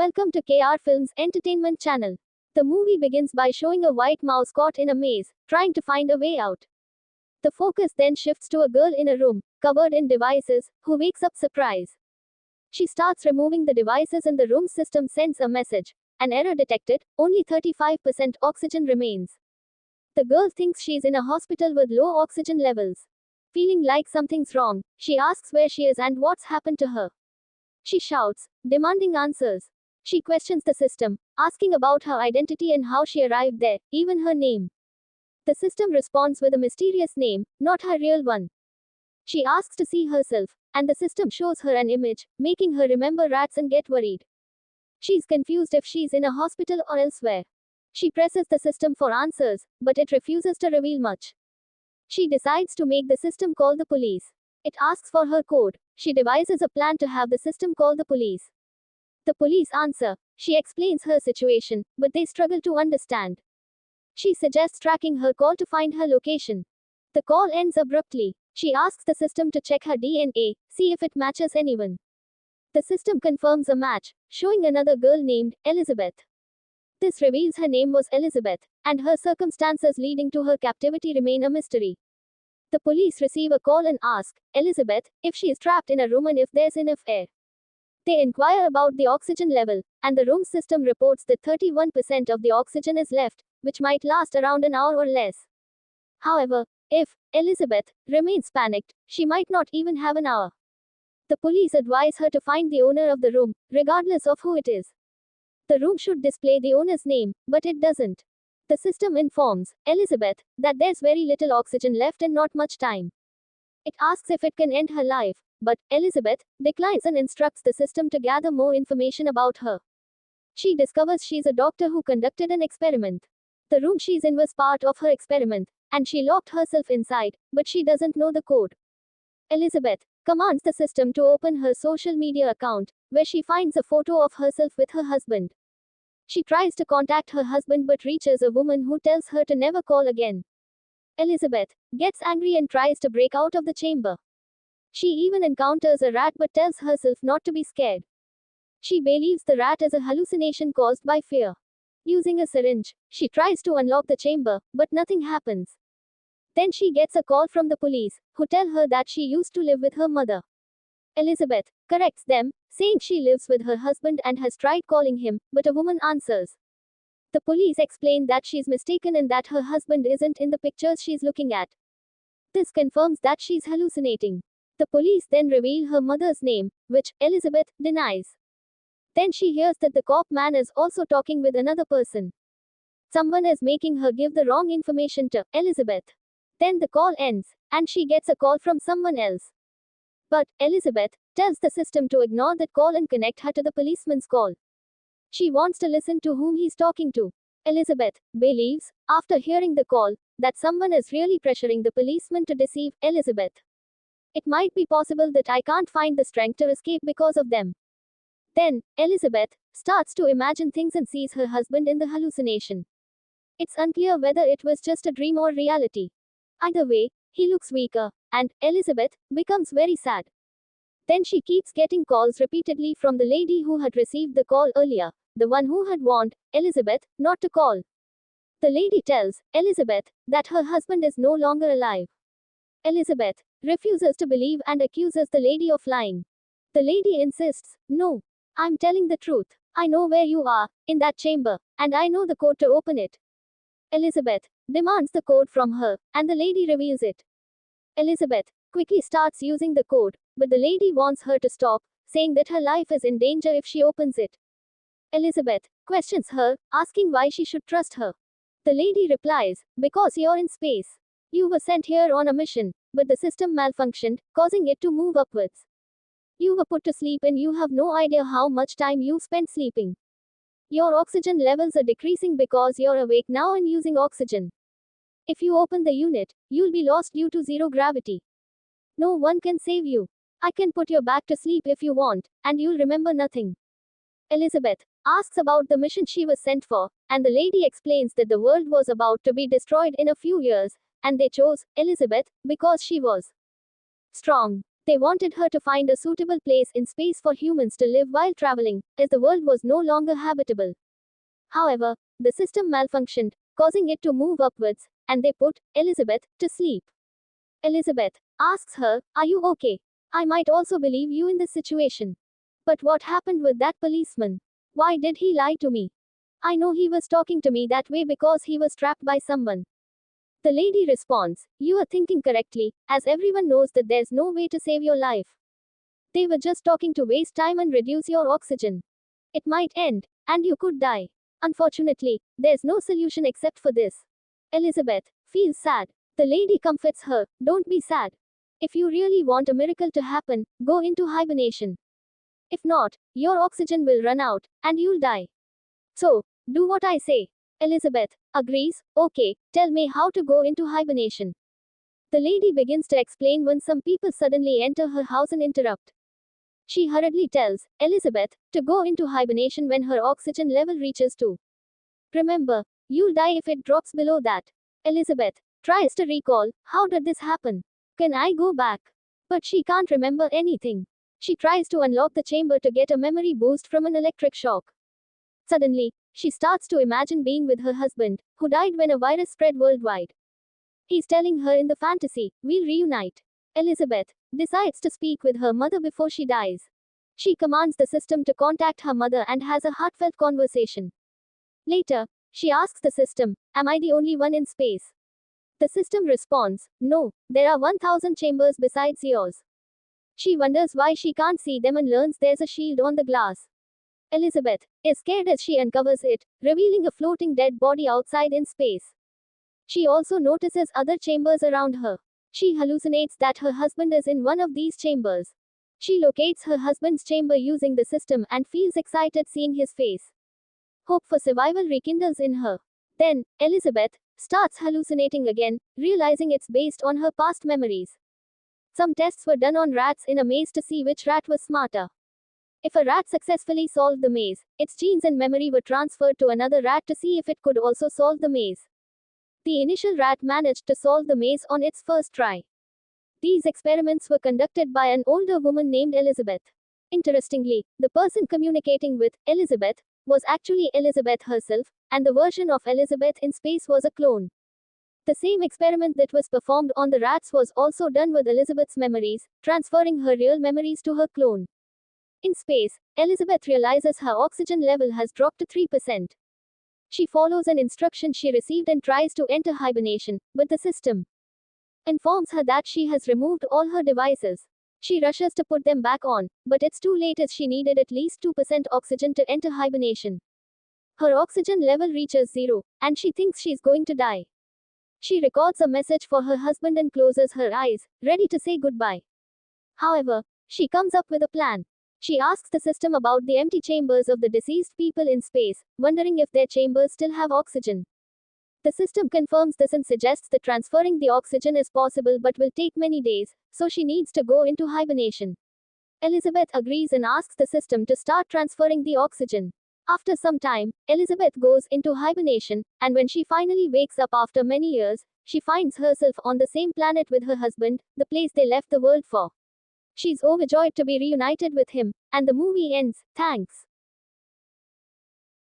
Welcome to KR Films Entertainment Channel. The movie begins by showing a white mouse caught in a maze, trying to find a way out. The focus then shifts to a girl in a room, covered in devices, who wakes up surprised. She starts removing the devices and the room's system sends a message. An error detected, only 35% oxygen remains. The girl thinks she's in a hospital with low oxygen levels. Feeling like something's wrong, she asks where she is and what's happened to her. She shouts, demanding answers. She questions the system, asking about her identity and how she arrived there, even her name. The system responds with a mysterious name, not her real one. She asks to see herself, and the system shows her an image, making her remember rats and get worried. She's confused if she's in a hospital or elsewhere. She presses the system for answers, but it refuses to reveal much. She decides to make the system call the police. It asks for her code. She devises a plan to have the system call the police. The police answer. She explains her situation, but they struggle to understand. She suggests tracking her call to find her location. The call ends abruptly. She asks the system to check her DNA, see if it matches anyone. The system confirms a match, showing another girl named Elizabeth. This reveals her name was Elizabeth, and her circumstances leading to her captivity remain a mystery. The police receive a call and ask Elizabeth if she is trapped in a room and if there's enough air. They inquire about the oxygen level, and the room system reports that 31% of the oxygen is left, which might last around an hour or less. However, if Elizabeth remains panicked, she might not even have an hour. The police advise her to find the owner of the room, regardless of who it is. The room should display the owner's name, but it doesn't. The system informs Elizabeth that there's very little oxygen left and not much time. It asks if it can end her life, but Elizabeth declines and instructs the system to gather more information about her. She discovers she's a doctor who conducted an experiment. The room she's in was part of her experiment, and she locked herself inside, but she doesn't know the code. Elizabeth commands the system to open her social media account, where she finds a photo of herself with her husband. She tries to contact her husband but reaches a woman who tells her to never call again. Elizabeth gets angry and tries to break out of the chamber. She even encounters a rat but tells herself not to be scared. She believes the rat is a hallucination caused by fear. Using a syringe, she tries to unlock the chamber, but nothing happens. Then she gets a call from the police, who tell her that she used to live with her mother. Elizabeth corrects them, saying she lives with her husband and has tried calling him, but a woman answers. The police explain that she's mistaken and that her husband isn't in the pictures she's looking at. This confirms that she's hallucinating. The police then reveal her mother's name, which Elizabeth denies. Then she hears that the cop man is also talking with another person. Someone is making her give the wrong information to Elizabeth. Then the call ends, and she gets a call from someone else. But Elizabeth tells the system to ignore that call and connect her to the policeman's call. She wants to listen to whom he's talking to. Elizabeth believes, after hearing the call, that someone is really pressuring the policeman to deceive Elizabeth. It might be possible that I can't find the strength to escape because of them. Then, Elizabeth starts to imagine things and sees her husband in the hallucination. It's unclear whether it was just a dream or reality. Either way, he looks weaker, and Elizabeth becomes very sad. Then she keeps getting calls repeatedly from the lady who had received the call earlier, the one who had warned Elizabeth not to call. The lady tells Elizabeth that her husband is no longer alive. Elizabeth refuses to believe and accuses the lady of lying. The lady insists, no, I'm telling the truth. I know where you are, in that chamber, and I know the code to open it. Elizabeth demands the code from her, and the lady reveals it. Elizabeth quickly starts using the code, but the lady wants her to stop, saying that her life is in danger if she opens it. Elizabeth questions her, asking why she should trust her. The lady replies, because you're in space. You were sent here on a mission, but the system malfunctioned, causing it to move upwards. You were put to sleep and you have no idea how much time you've spent sleeping. Your oxygen levels are decreasing because you're awake now and using oxygen. If you open the unit, you'll be lost due to zero gravity. No one can save you. I can put you back to sleep if you want, and you'll remember nothing. Elizabeth asks about the mission she was sent for, and the lady explains that the world was about to be destroyed in a few years, and they chose Elizabeth because she was strong. They wanted her to find a suitable place in space for humans to live while traveling, as the world was no longer habitable. However, the system malfunctioned, causing it to move upwards, and they put Elizabeth to sleep. Elizabeth asks her, "Are you okay? I might also believe you in this situation. But what happened with that policeman? Why did he lie to me? I know he was talking to me that way because he was trapped by someone." The lady responds, "You are thinking correctly, as everyone knows that there's no way to save your life. They were just talking to waste time and reduce your oxygen. It might end, and you could die. Unfortunately, there's no solution except for this." Elizabeth feels sad. The lady comforts her, "Don't be sad. If you really want a miracle to happen, go into hibernation. If not, your oxygen will run out, and you'll die. So, do what I say." Elizabeth agrees, "Okay, tell me how to go into hibernation." The lady begins to explain when some people suddenly enter her house and interrupt. She hurriedly tells Elizabeth to go into hibernation when her oxygen level reaches 2. "Remember, you'll die if it drops below that." Elizabeth tries to recall, "How did this happen? Can I go back?" But she can't remember anything. She tries to unlock the chamber to get a memory boost from an electric shock. Suddenly, she starts to imagine being with her husband, who died when a virus spread worldwide. He's telling her in the fantasy, "We'll reunite." Elizabeth decides to speak with her mother before she dies. She commands the system to contact her mother and has a heartfelt conversation. Later, she asks the system, "Am I the only one in space?" The system responds, "No, there are 1,000 chambers besides yours." She wonders why she can't see them and learns there's a shield on the glass. Elizabeth is scared as she uncovers it, revealing a floating dead body outside in space. She also notices other chambers around her. She hallucinates that her husband is in one of these chambers. She locates her husband's chamber using the system and feels excited seeing his face. Hope for survival rekindles in her. Then, Elizabeth starts hallucinating again, realizing it's based on her past memories. Some tests were done on rats in a maze to see which rat was smarter. If a rat successfully solved the maze, its genes and memory were transferred to another rat to see if it could also solve the maze. The initial rat managed to solve the maze on its first try. These experiments were conducted by an older woman named Elizabeth. Interestingly, the person communicating with Elizabeth was actually Elizabeth herself, and the version of Elizabeth in space was a clone. The same experiment that was performed on the rats was also done with Elizabeth's memories, transferring her real memories to her clone. In space, Elizabeth realizes her oxygen level has dropped to 3%. She follows an instruction she received and tries to enter hibernation, but the system informs her that she has removed all her devices. She rushes to put them back on, but it's too late as she needed at least 2% oxygen to enter hibernation. Her oxygen level reaches 0, and she thinks she's going to die. She records a message for her husband and closes her eyes, ready to say goodbye. However, she comes up with a plan. She asks the system about the empty chambers of the deceased people in space, wondering if their chambers still have oxygen. The system confirms this and suggests that transferring the oxygen is possible but will take many days, so she needs to go into hibernation. Elizabeth agrees and asks the system to start transferring the oxygen. After some time, Elizabeth goes into hibernation, and when she finally wakes up after many years, she finds herself on the same planet with her husband, the place they left the world for. She's overjoyed to be reunited with him, and the movie ends. Thanks.